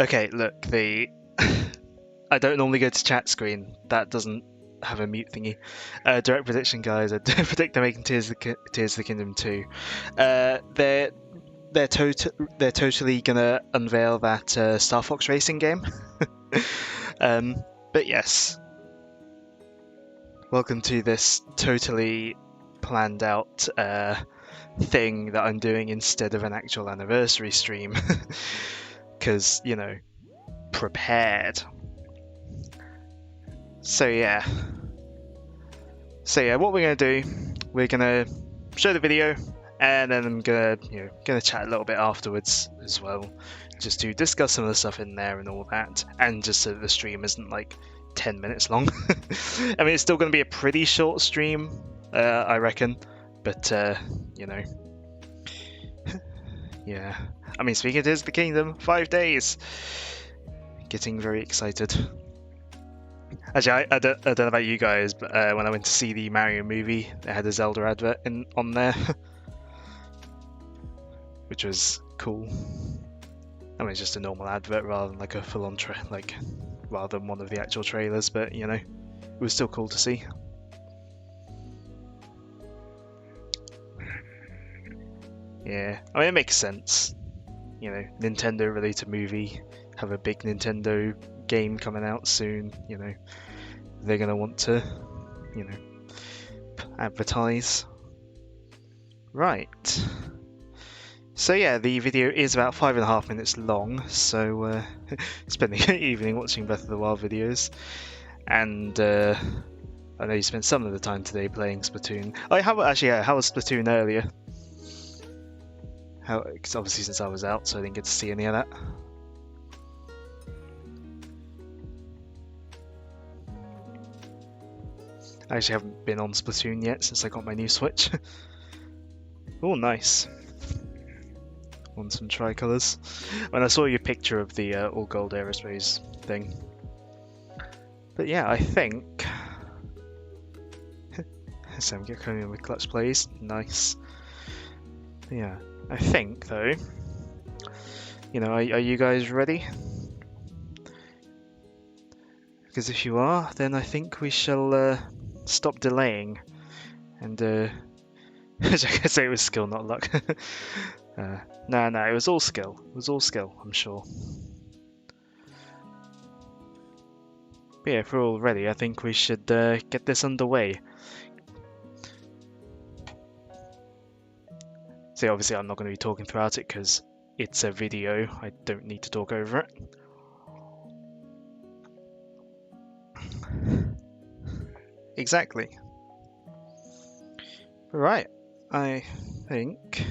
Okay, look, the I don't normally go to chat screen. That doesn't have a mute thingy. Direct prediction, guys. I predict they're making Tears of the Kingdom 2. They're totally gonna unveil that Star Fox Racing game. But yes, welcome to this totally planned out thing that I'm doing instead of an actual anniversary stream. Because, you know, prepared. So yeah, what we're gonna do, we're gonna show the video, and then I'm gonna chat a little bit afterwards as well, just to discuss some of the stuff in there and all that, and just so that the stream isn't like 10 minutes long. I mean, it's still gonna be a pretty short stream, I reckon, but you know, yeah. I mean, speaking of Tears of the Kingdom, 5 days. Getting very excited. Actually, I don't know about you guys, but when I went to see the Mario movie, they had a Zelda advert on there, which was cool. I mean, it's just a normal advert rather than like a full-on rather than one of the actual trailers. But you know, it was still cool to see. Yeah, I mean, it makes sense. You know, Nintendo-related movie, have a big Nintendo game coming out soon. You know, they're gonna want to, you know, advertise. Right. So yeah, the video is about 5.5 minutes long. So spending the evening watching Breath of the Wild videos, and I know you spent some of the time today playing Splatoon. Oh, how was Splatoon earlier? Because obviously since I was out, so I didn't get to see any of that. I actually haven't been on Splatoon yet since I got my new Switch. Oh, nice. Want some tricolours. When I saw your picture of the all gold aerospace thing. But yeah, I think... Sam get coming with clutch plays. Nice. Yeah, I think though, you know, are you guys ready? Because if you are, then I think we shall stop delaying and I say it was skill, not luck. No, it was all skill. It was all skill, I'm sure. But yeah, if we're all ready, I think we should get this underway. So obviously I'm not going to be talking throughout it because it's a video. I don't need to talk over it. Exactly. Right, I think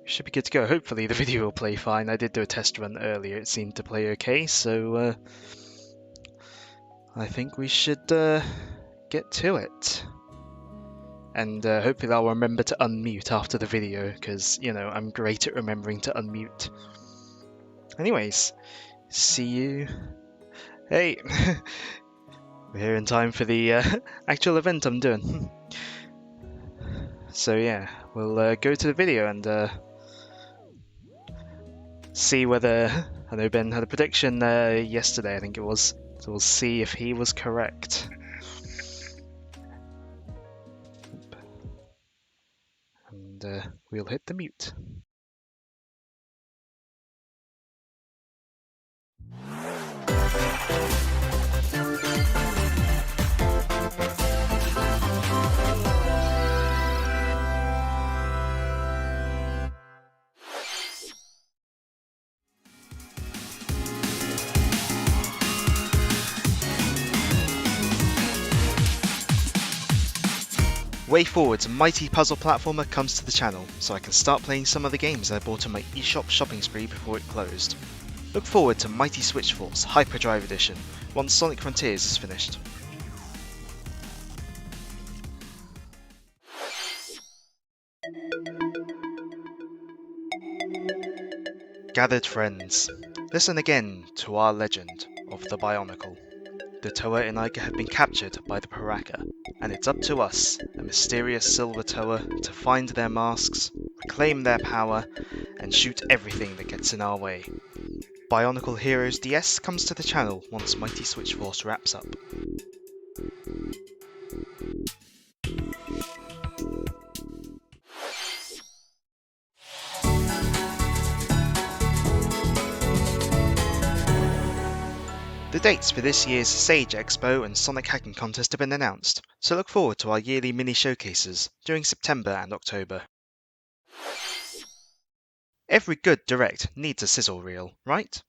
we should be good to go. Hopefully the video will play fine. I did do a test run earlier. It seemed to play okay, so I think we should get to it. And hopefully I'll remember to unmute after the video, because, you know, I'm great at remembering to unmute. Anyways, see you. Hey! We're here in time for the actual event I'm doing. So yeah, we'll go to the video and see whether... I know Ben had a prediction yesterday, I think it was. So we'll see if he was correct. And we'll hit the mute. WayForward's mighty puzzle platformer comes to the channel, so I can start playing some of the games I bought on my eShop shopping spree before it closed. Look forward to Mighty Switch Force Hyperdrive Edition once Sonic Frontiers is finished. Gathered friends, listen again to our legend of the Bionicle. The Toa in Iga have been captured by the Paraka, and it's up to us, a mysterious silver Toa, to find their masks, reclaim their power, and shoot everything that gets in our way. Bionicle Heroes DS comes to the channel once Mighty Switch Force wraps up. The dates for this year's Sage Expo and Sonic Hacking Contest have been announced, so look forward to our yearly mini showcases during September and October. Every good direct needs a sizzle reel, right?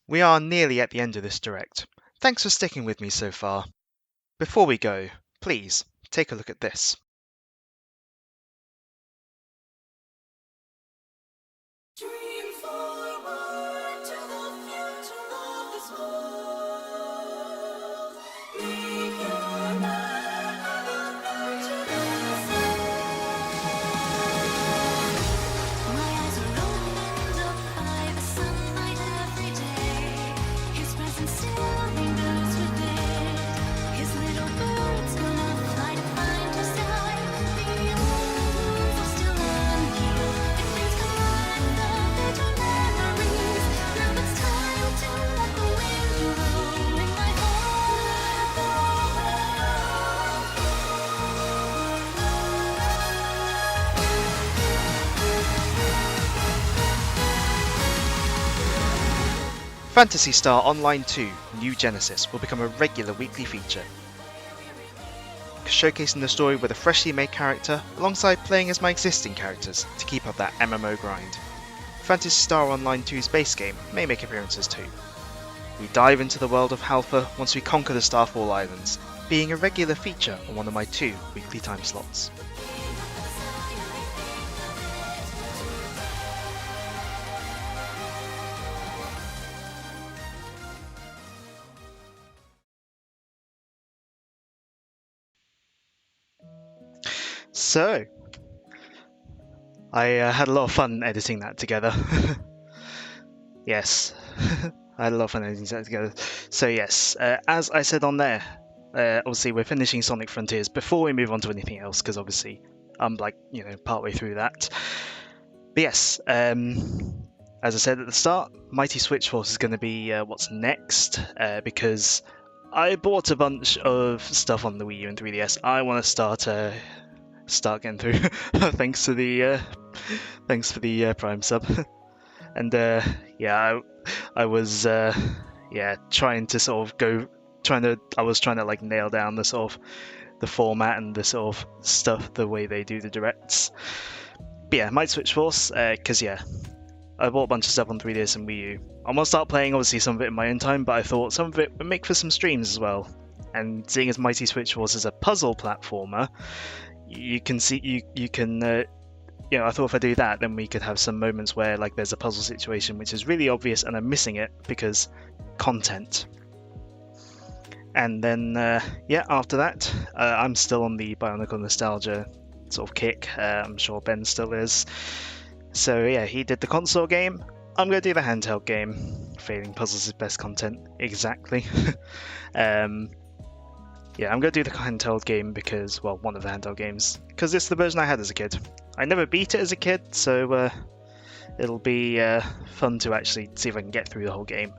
We are nearly at the end of this direct. Thanks for sticking with me so far. Before we go, please take a look at this. Dream forward to the future of this world. Leave your mark on the natural sound. My eyes are opened up by the sunlight every day. His presence still lingers within. His little bird's gonna fly to find her sky. The wounds are still unhealed. If things come right, they'll memories. Now it's time to let the wind blow in my Phantasy Star Online 2 New Genesis will become a regular weekly feature, showcasing the story with a freshly made character alongside playing as my existing characters to keep up that MMO grind. Phantasy Star Online 2's base game may make appearances too. We dive into the world of Halfa once we conquer the Starfall Islands, being a regular feature on one of my 2 weekly time slots. So, I had a lot of fun editing that together. Yes, I had a lot of fun editing that together. So yes, as I said on there, obviously we're finishing Sonic Frontiers before we move on to anything else, because obviously I'm partway through that. But yes, as I said at the start, Mighty Switch Force is going to be what's next, because I bought a bunch of stuff on the Wii U and 3DS. I want to start getting through. Thanks for the Prime sub. And yeah, I was trying to like nail down the sort of the format and the sort of stuff, the way they do the directs. But yeah, Mighty Switch Force, because yeah, I bought a bunch of stuff on 3DS and Wii U. I'm gonna start playing obviously some of it in my own time, but I thought some of it would make for some streams as well. And seeing as Mighty Switch Force is a puzzle platformer, I thought if I do that, then we could have some moments where like there's a puzzle situation which is really obvious and I'm missing it because content. And then after that, I'm still on the Bionicle nostalgia sort of kick. I'm sure Ben still is. So yeah, he did the console game. I'm going to do the handheld game. Failing puzzles is best content. Exactly. Yeah, I'm going to do the handheld game because, well, one of the handheld games, because it's the version I had as a kid. I never beat it as a kid, so it'll be fun to actually see if I can get through the whole game.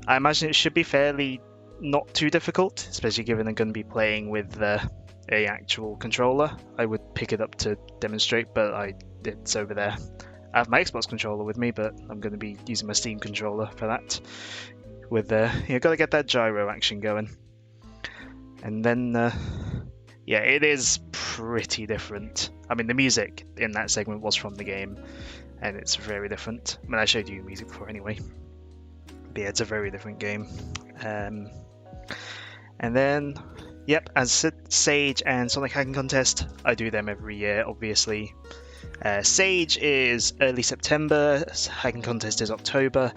I imagine it should be fairly not too difficult, especially given I'm going to be playing with a actual controller. I would pick it up to demonstrate, but it's over there. I have my Xbox controller with me, but I'm going to be using my Steam controller for that. With got to get that gyro action going. And then, yeah, it is pretty different. I mean, the music in that segment was from the game, and it's very different. I mean, I showed you the music before anyway. But yeah, it's a very different game. And then, yep, as I said, Sage and Sonic Hacking Contest, I do them every year, obviously. Sage is early September, Hacking Contest is October.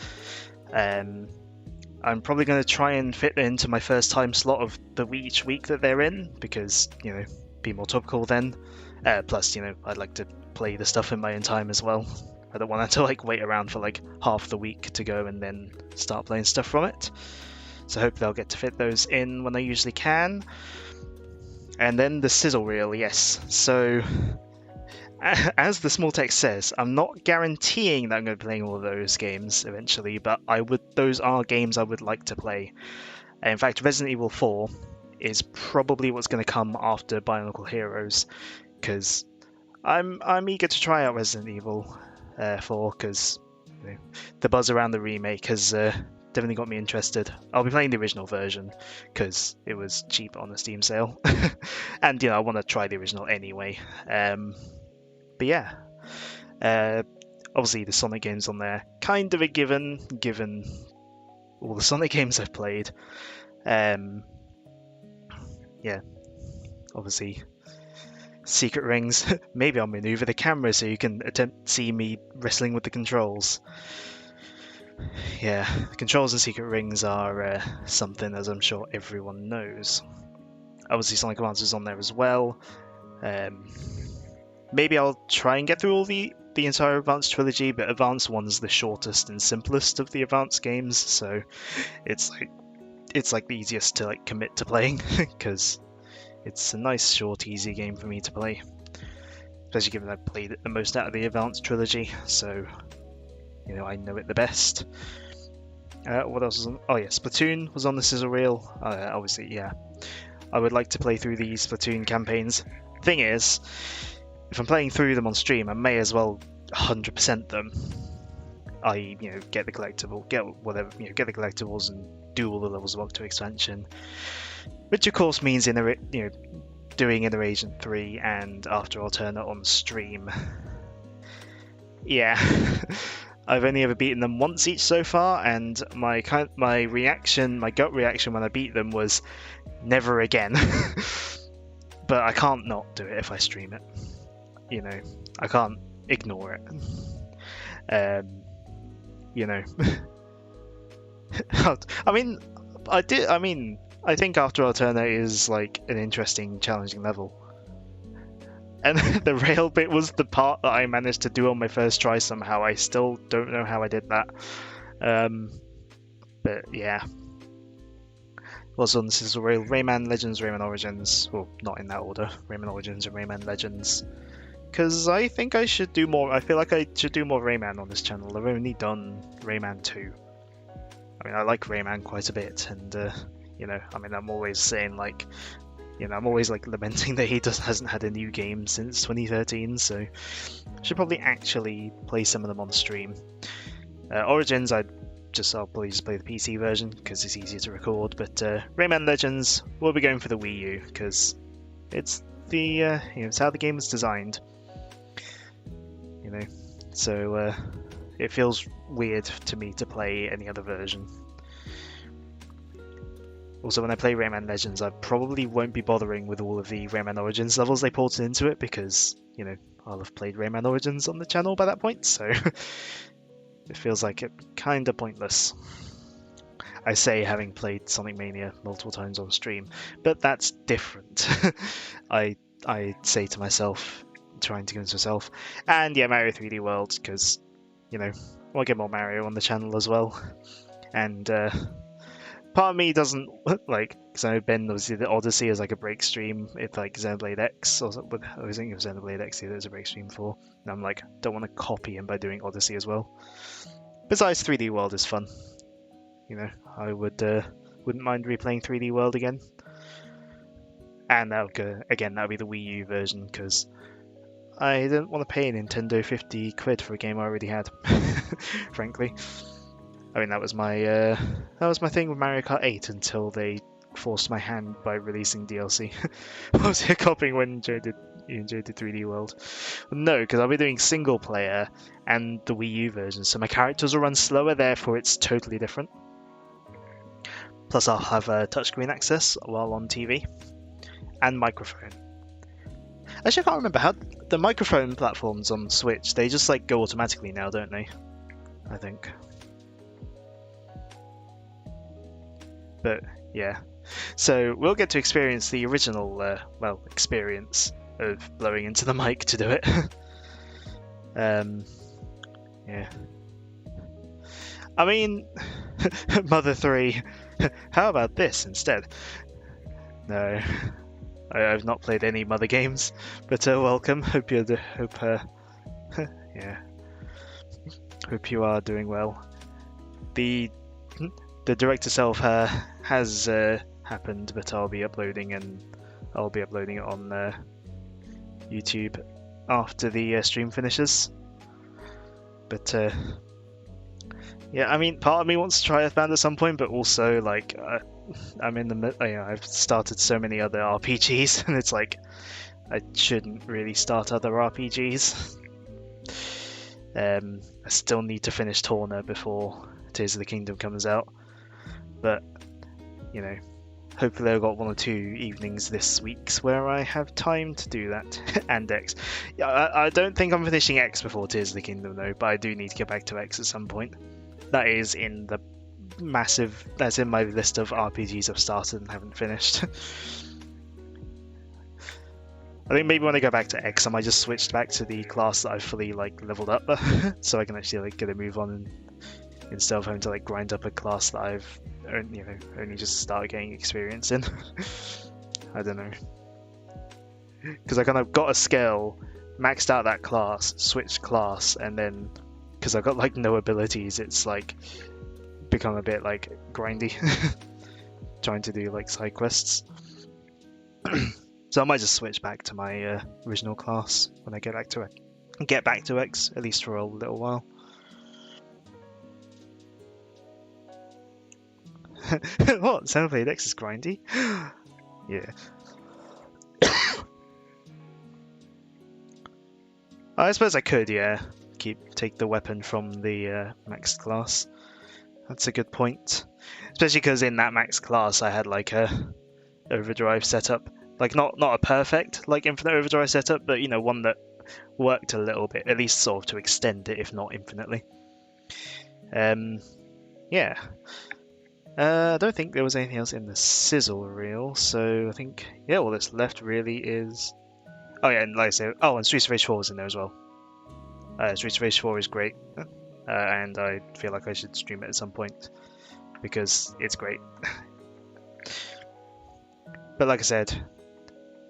I'm probably going to try and fit it into my first time slot of each week that they're in, because, be more topical then. Plus, I'd like to play the stuff in my own time as well. I don't want to wait around for like half the week to go and then start playing stuff from it. So hopefully I'll get to fit those in when I usually can. And then the sizzle reel, yes. So, as the small text says, I'm not guaranteeing that I'm going to be playing all of those games eventually, but those are games I would like to play. In fact, Resident Evil 4 is probably what's going to come after Bionicle Heroes, because I'm eager to try out Resident Evil 4, because the buzz around the remake has definitely got me interested. I'll be playing the original version because it was cheap on the Steam sale, and I want to try the original anyway. But yeah, obviously the Sonic games on there, kind of a given all the Sonic games I've played. Yeah, obviously secret rings. Maybe I'll maneuver the camera so you can see me wrestling with the controls. Yeah, controls and secret rings are something, as I'm sure everyone knows. Obviously Sonic Advance is on there as well. Maybe I'll try and get through all the entire Advance trilogy, but Advance 1's the shortest and simplest of the Advance games, so it's the easiest to commit to playing, because it's a nice, short, easy game for me to play. Especially given I've played it the most out of the Advance trilogy, so I know it the best. What else was on? Oh yeah, Splatoon was on the sizzle reel. Obviously, yeah. I would like to play through these Splatoon campaigns. Thing is, if I'm playing through them on stream, I may as well 100% them. Get the collectible, get the collectibles and do all the levels of Octo Expansion, which of course means doing Inner Agent 3 and After Alternate on stream. Yeah, I've only ever beaten them once each so far, and my gut reaction when I beat them was never again. But I can't not do it if I stream it. I can't ignore it. I think After Alternate is an interesting, challenging level. And the rail bit was the part that I managed to do on my first try somehow. I still don't know how I did that. But yeah. Was on the sizzle reel, Rayman Legends, Rayman Origins. Well, not in that order. Rayman Origins and Rayman Legends. because I think I should do more. I feel like I should do more Rayman on this channel. I've only done Rayman 2. I mean, I like Rayman quite a bit, and you know, I mean, I'm always saying like, you know, I'm always like lamenting that he hasn't had a new game since 2013. So I should probably actually play some of them on stream. Origins, I'll probably just play the PC version because it's easier to record. But Rayman Legends, we'll be going for the Wii U because it's the you know, it's how the game was designed. You know, so it feels weird to me to play any other version. Also, when I play Rayman Legends, I probably won't be bothering with all of the Rayman Origins levels they ported into it because, you know, I'll have played Rayman Origins on the channel by that point, so it feels like it kind of pointless. I say having played Sonic Mania multiple times on stream, but that's different. I say to myself, trying to convince myself, and yeah, Mario 3D World, because, you know, I'll get more Mario on the channel as well. And part of me doesn't like, because I know Ben obviously the Odyssey is like a break stream. It's like Xenoblade X, or I was thinking of Xenoblade X there's a break stream for. And I'm like, don't want to copy him by doing Odyssey as well. Besides, 3D World is fun. You know, I wouldn't mind replaying 3D World again. And that'll go again. That'll be the Wii U version because I didn't want to pay Nintendo 50 quid for a game I already had. Frankly, I mean that was my thing with Mario Kart 8 until they forced my hand by releasing DLC. I was copying when you enjoyed the 3D World. No, because I'll be doing single player and the Wii U version, so my characters will run slower. Therefore, it's totally different. Plus, I'll have touchscreen access while on TV and microphone. Actually, I can't remember how the microphone platforms on Switch. They just like go automatically now, don't they? I think. But yeah, so we'll get to experience the original, experience of blowing into the mic to do it. Yeah. I mean, Mother 3. How about this instead? No, I've not played any Mother games, but welcome. Hope you Hope you are doing well. The direct to self has happened, but I'll be uploading it on YouTube after the stream finishes. But yeah, I mean, part of me wants to try Earthbound at some point, but also like I'm in the I've started so many other RPGs, and it's like I shouldn't really start other RPGs. I still need to finish Torna before Tears of the Kingdom comes out, but you know, hopefully I've got 1 or 2 evenings this week where I have time to do that. And X. Yeah, I don't think I'm finishing X before Tears of the Kingdom though, but I do need to get back to X at some point. That is in the that's in my list of RPGs I've started and haven't finished. I think maybe when I go back to X, I might just switch back to the class that I've fully like leveled up, so I can actually like get a move on, and instead of having to like grind up a class that I've only just started getting experience in. I don't know, because I kind of got a skill, maxed out that class, switched class, and then because I've got like no abilities, it's like become a bit like grindy, trying to do like side quests. So I might just switch back to my original class when I get back to X, at least for a little while. What? Xenoblade X is grindy? Yeah. I suppose I could, yeah. Take the weapon from the maxed class. That's a good point. Especially because in that max class I had like a overdrive setup. Like not a perfect like infinite overdrive setup, but you know, one that worked a little bit, at least sort of to extend it, if not infinitely. Yeah. I don't think there was anything else in the sizzle reel, so I think all that's left really is. Oh yeah, and like I said, and Streets of Rage 4 was in there as well. Streets of Rage 4 is great, and I feel like I should stream it at some point because it's great. But like I said,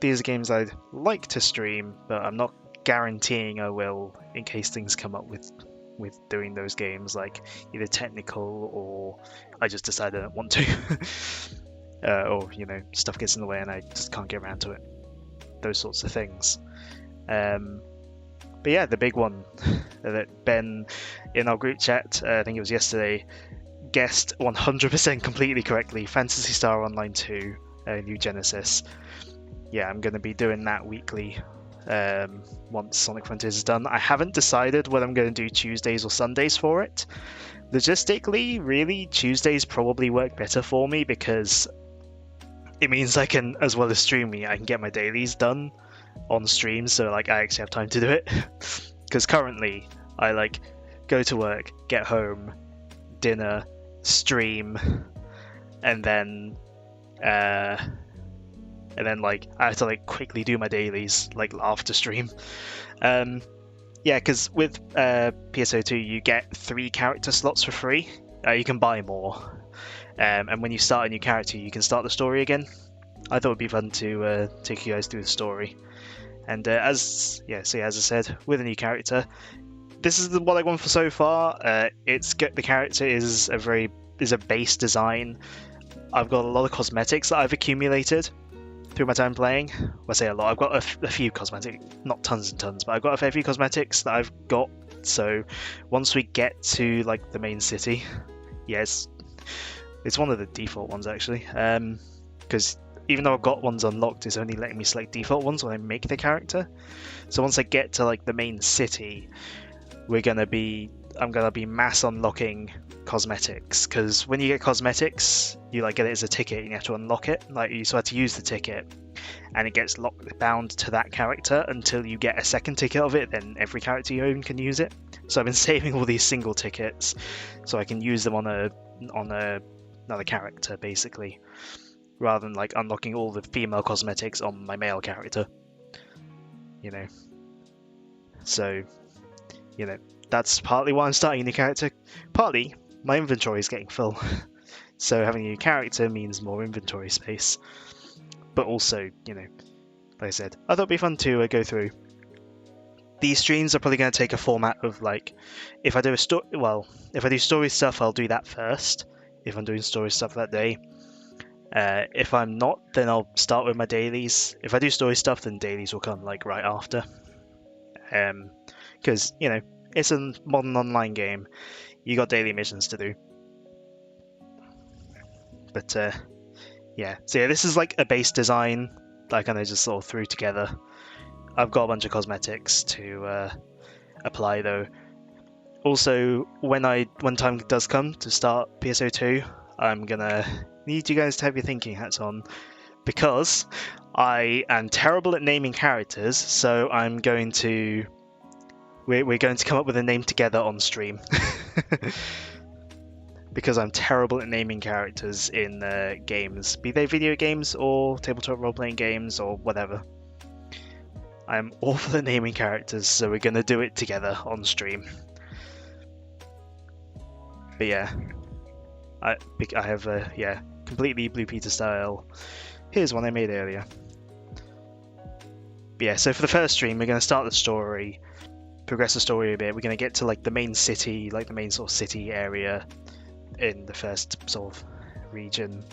these are games I'd like to stream, but I'm not guaranteeing I will in case things come up with doing those games, like either technical or I just decide I don't want to, or stuff gets in the way and I just can't get around to it. Those sorts of things. But yeah, the big one that Ben in our group chat, I think it was yesterday, guessed 100% completely correctly: Phantasy Star Online 2, New Genesis. Yeah, I'm going to be doing that weekly once Sonic Frontiers is done. I haven't decided whether I'm going to do Tuesdays or Sundays for it. Logistically, really, Tuesdays probably work better for me because it means I can, as well as streaming, I can get my dailies done on stream, so like I actually have time to do it. Because currently I go to work, get home, dinner, stream, and then I have to quickly do my dailies after stream. Yeah, because with PSO2 you get 3 character slots for free. You can buy more, and when you start a new character you can start the story again. I thought it'd be fun to take you guys through the story. And as I said, with a new character, this is what I want for so far. The character is a base design. I've got a lot of cosmetics that I've accumulated through my time playing. I say a lot. I've got a few cosmetics, not tons and tons, but I've got a fair few cosmetics that I've got. So once we get to the main city, yes, it's one of the default ones actually. Because even though I've got ones unlocked, it's only letting me select default ones when I make the character. So once I get to the main city, I'm gonna be mass unlocking cosmetics, because when you get cosmetics, you get it as a ticket and you have to unlock it. You still have to use the ticket, and it gets bound to that character until you get a second ticket of it. Then every character you own can use it. So I've been saving all these single tickets so I can use them on another character basically, rather than unlocking all the female cosmetics on my male character. So that's partly why I'm starting a new character. Partly my inventory is getting full, so having a new character means more inventory space. But also, like I said, I thought it'd be fun to go through. These streams are probably going to take a format of if I do story stuff, I'll do that first. If I'm doing story stuff that day. If I'm not, then I'll start with my dailies. If I do story stuff, then dailies will come right after. Because it's a modern online game. You got daily missions to do. But yeah. So yeah, this is a base design that I kind of just sort of threw together. I've got a bunch of cosmetics to apply though. Also, when time does come to start PSO2, I'm gonna need you guys to have your thinking hats on, because I am terrible at naming characters. So we're going to come up with a name together on stream. Because I'm terrible at naming characters in games, be they video games or tabletop role-playing games or whatever. I'm awful at naming characters, so we're gonna do it together on stream. But yeah, I have completely Blue Peter style. Here's one I made earlier. But yeah, so for the first stream, we're going to start the story, progress the story a bit. We're going to get to the main city, the main sort of city area in the first sort of region,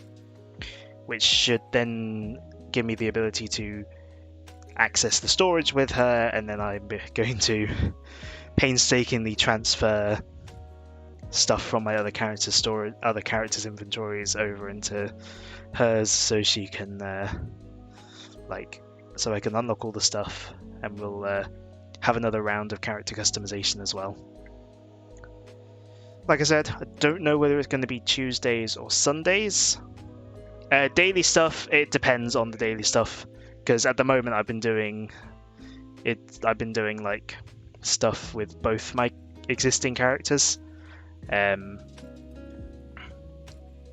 which should then give me the ability to access the storage with her, and then I'm going to painstakingly transfer stuff from my other characters' inventories over into hers, so she can so I can unlock all the stuff, and we'll have another round of character customization as well. Like I said, I don't know whether it's going to be Tuesdays or Sundays. Daily stuff, it depends on the daily stuff, because at the moment I've been doing stuff with both my existing characters.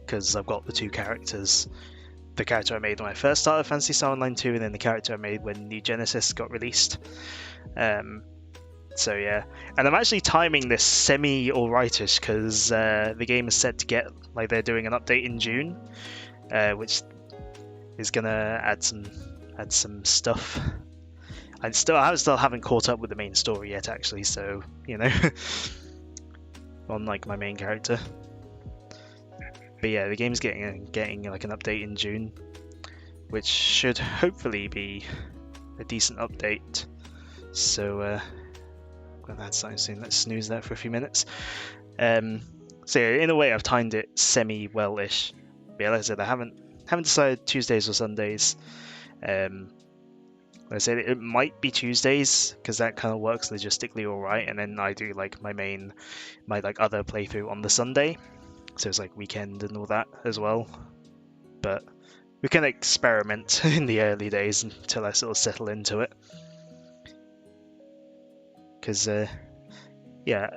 Because I've got the 2 characters, the character I made when I first started Phantasy Star Online 2, and then the character I made when New Genesis got released. So yeah, and I'm actually timing this semi-alrightish, because the game is set to get, they're doing an update in June, which is gonna add some stuff. I still haven't caught up with the main story yet, actually. So you know, on like my main character. But yeah, the game's getting like an update in June, which should hopefully be a decent update. So when that's starting soon, let's snooze that for a few minutes. So yeah, in a way, I've timed it semi-well-ish. But yeah, like I said, I haven't decided Tuesdays or Sundays. Like I said, it might be Tuesdays because that kind of works logistically all right, and then I do like my like other playthrough on the Sunday, so it's like weekend and all that as well. But we can experiment in the early days until I sort of settle into it. Because yeah,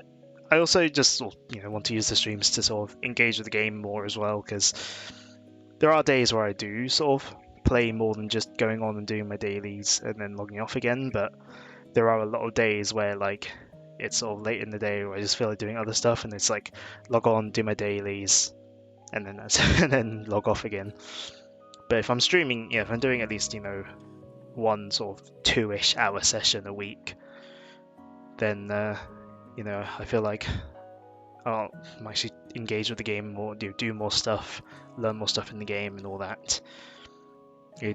I also just want to use the streams to sort of engage with the game more as well, because there are days where I do sort of play more than just going on and doing my dailies and then logging off again, but there are a lot of days where like it's sort of late in the day where I just feel like doing other stuff, and it's like log on, do my dailies, and then and then log off again. But if I'm streaming, if I'm doing at least one sort of 2-ish hour session a week, then I feel like I'll actually engage with the game more, do more stuff, learn more stuff in the game and all that.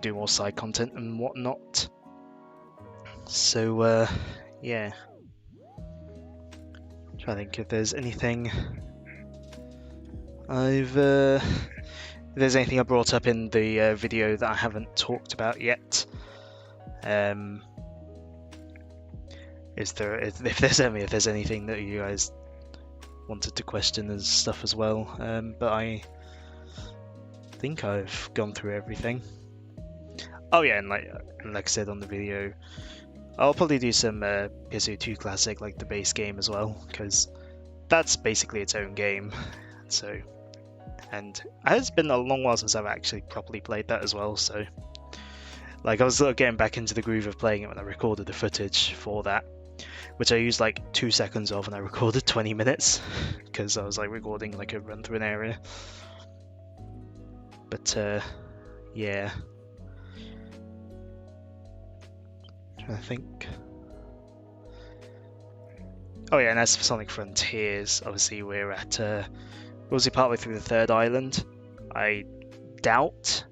Do more side content and whatnot. So yeah, trying to think if there's anything if there's anything I brought up in the video that I haven't talked about yet. If there's anything that you guys wanted to question and stuff as well, but I think I've gone through everything. Oh yeah, and like I said on the video, I'll probably do some PSO 2 Classic, like the base game as well, because that's basically its own game. So, and it's been a long while since I've actually properly played that as well. So, like I was sort of getting back into the groove of playing it when I recorded the footage for that, which I used like 2 seconds of, and I recorded 20 minutes because I was like recording like a run through an area. But yeah. I think. Oh yeah, and as for Sonic Frontiers, obviously we're partway through the third island. I doubt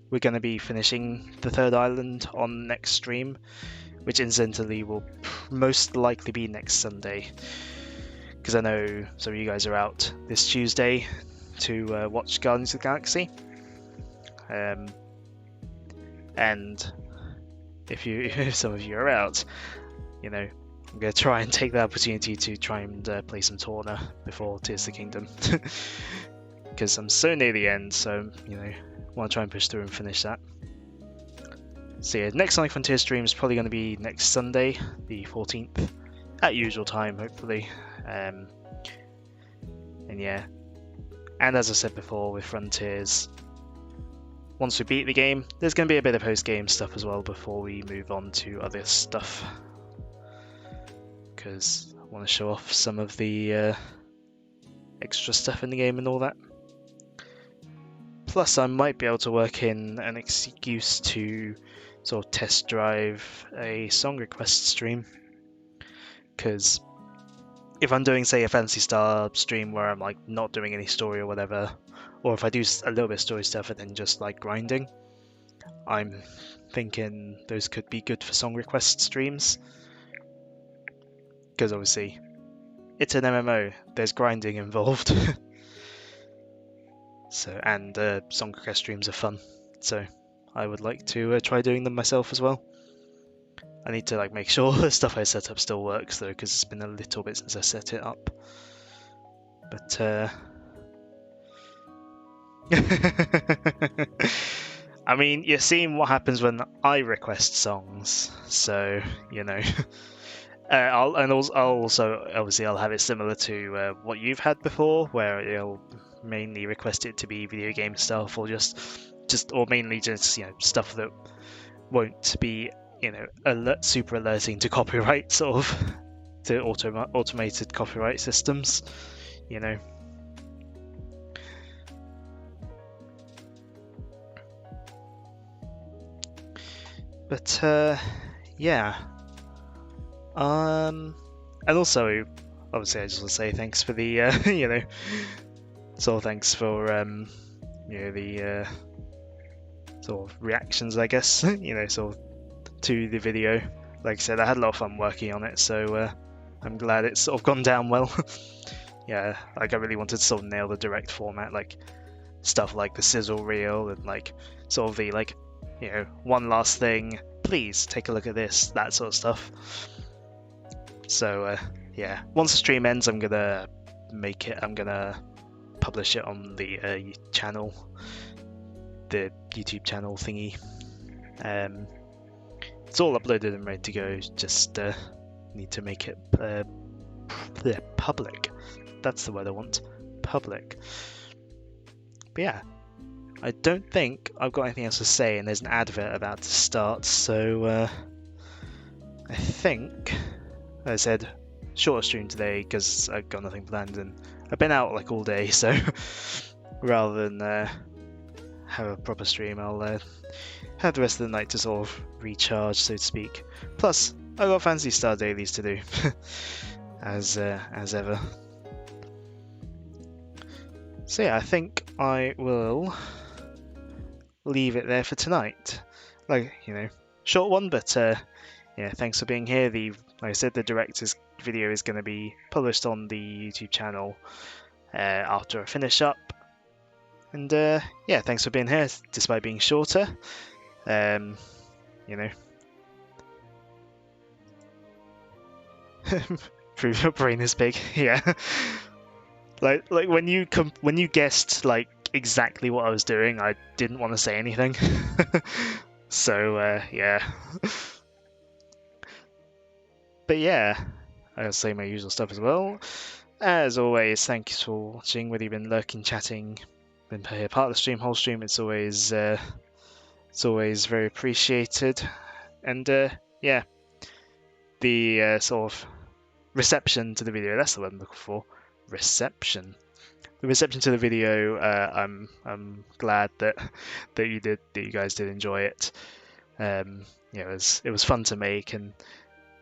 we're going to be finishing the third island on next stream, which incidentally will most likely be next Sunday, because I know some of you guys are out this Tuesday to watch Guardians of the Galaxy, and if some of you are out, I'm going to try and take the opportunity to try and play some Torna before Tears of the Kingdom, because I'm so near the end, so want to try and push through and finish that. So yeah, next Sonic Frontier stream is probably going to be next Sunday, the 14th, at usual time, hopefully. And yeah, and as I said before with Frontiers, once we beat the game, there's going to be a bit of post-game stuff as well before we move on to other stuff, because I want to show off some of the extra stuff in the game and all that. Plus, I might be able to work in an excuse to sort of test drive a song request stream, because if I'm doing, say, a Phantasy Star stream where I'm like not doing any story or whatever, or if I do a little bit of story stuff and then just like grinding, I'm thinking those could be good for song request streams, because obviously it's an MMO, there's grinding involved. So, and song request streams are fun, so I would like to try doing them myself as well. I need to like make sure the stuff I set up still works though, because it's been a little bit since I set it up. But I mean, you're seeing what happens when I request songs, so I'll also obviously have it similar to what you've had before, where you'll mainly request it to be video game stuff, or just mainly just stuff that won't be super alerting to copyright, sort of to automated copyright systems, But yeah. And also, obviously, I just want to say thanks for the, you know, so thanks for, you know, the sort of reactions, I guess, you know, sort of to the video. Like I said, I had a lot of fun working on it, so I'm glad it's sort of gone down well. Yeah, like I really wanted to sort of nail the direct format, like stuff like the sizzle reel and like sort of the like, you know, one last thing, please take a look at this, that sort of stuff. So yeah, once the stream ends, I'm gonna publish it on the channel, the YouTube channel thingy. It's all uploaded and ready to go, just need to make it public. That's the word I want, public. But yeah, I don't think I've got anything else to say, and there's an advert about to start, so I think, as I said, shorter stream today because I've got nothing planned and I've been out like all day, so rather than have a proper stream, I'll have the rest of the night to sort of recharge, so to speak. Plus, I've got Phantasy Star dailies to do, as ever. So yeah, I think I will leave it there for tonight. Like, you know, short one, but yeah, thanks for being here. Like I said, the director's video is going to be published on the YouTube channel after I finish up. And yeah, thanks for being here, despite being shorter. You know, prove your brain is big. Yeah, like when you guessed like exactly what I was doing, I didn't want to say anything. So yeah. But yeah, I'll say my usual stuff as well. As always, thanks for watching, whether you've been lurking, chatting, been here part of the stream, whole stream. It's always very appreciated. And yeah, the sort of reception to the video, that's the word I'm looking for. Reception. The reception to the video, I'm glad that you guys did enjoy it. Yeah, it was fun to make, and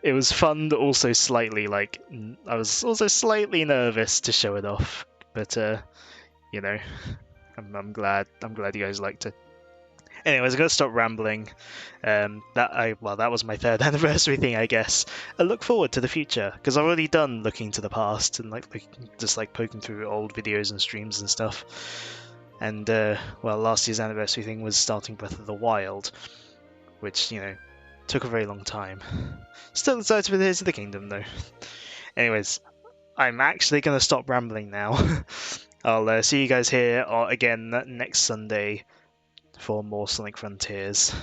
it was fun, but also slightly like I was also slightly nervous to show it off. But you know, I'm glad you guys liked it. Anyways, I'm gonna stop rambling. That was my 3rd anniversary thing, I guess. I look forward to the future because I've already done looking to the past and just poking through old videos and streams and stuff. And well, last year's anniversary thing was starting Breath of the Wild, which, you know, took a very long time. Still excited for Tears of the Kingdom though. Anyways, I'm actually gonna stop rambling now. I'll see you guys here again next Sunday for more Sonic Frontiers.